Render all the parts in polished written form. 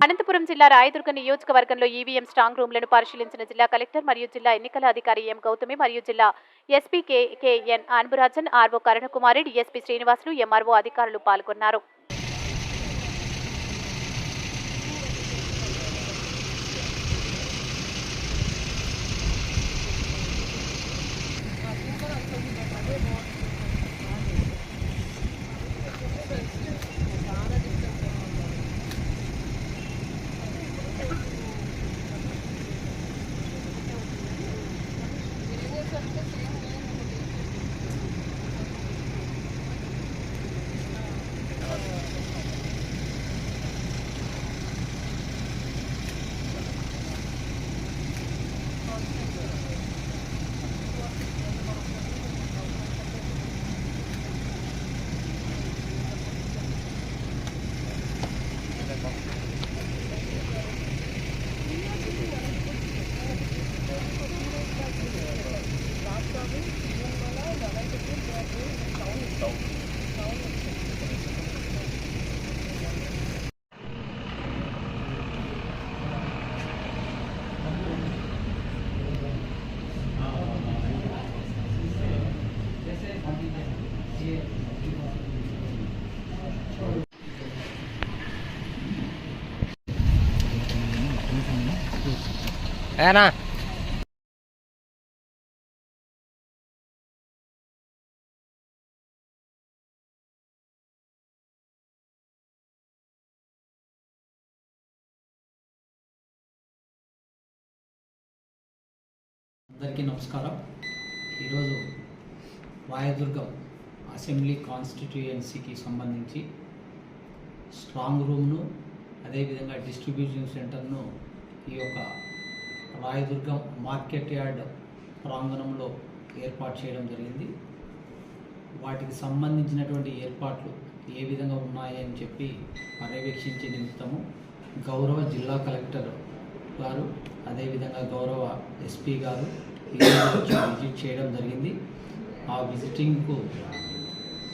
అనంతపురం జిల్లా రాయదుర్గ నియోజకవర్గంలో EVM strong రూమ్లను పరిశీలించిన జిల్లా కలెక్టర్ మరియు జిల్లా ఎన్నికల అధికారి ఎం గౌతమి మరియు జిల్లా SP KN Anburajan, RO Karunakumari, DSP Srinivasulu, MRO అధికారులు పాల్గొన్నారు. ఏనా అందరికీ నమస్కారం. ఈరోజు రాయదుర్గం అసెంబ్లీ కాన్స్టిట్యుయెన్సీకి సంబంధించి స్ట్రాంగ్ రూమ్ను, అదేవిధంగా డిస్ట్రిబ్యూషన్ సెంటర్ను ఈ యొక్క రాయదుర్గం మార్కెట్ యార్డ్ ప్రాంగణంలో ఏర్పాటు చేయడం జరిగింది. వాటికి సంబంధించినటువంటి ఏర్పాట్లు ఏ విధంగా ఉన్నాయని చెప్పి పర్యవేక్షించే నిమిత్తము గౌరవ జిల్లా కలెక్టర్ గారు, అదేవిధంగా గౌరవ ఎస్పీ గారు విజిట్ చేయడం జరిగింది. ఆ విజిటింగ్కు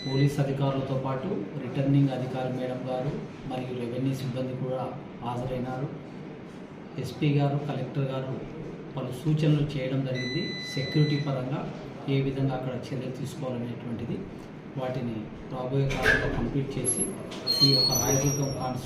పోలీస్ అధికారులతో పాటు రిటర్నింగ్ అధికారి మేడం గారు మరియు రెవెన్యూ సిబ్బంది కూడా హాజరైనారు. ఎస్పీ గారు, కలెక్టర్ గారు పలు సూచనలు చేయడం జరిగింది. సెక్యూరిటీ పరంగా ఏ విధంగా అక్కడ చర్యలు తీసుకోవాలనేటువంటిది వాటిని రాబోయే కాలంలో కంప్లీట్ చేసి ఈ యొక్క రాయదుర్గం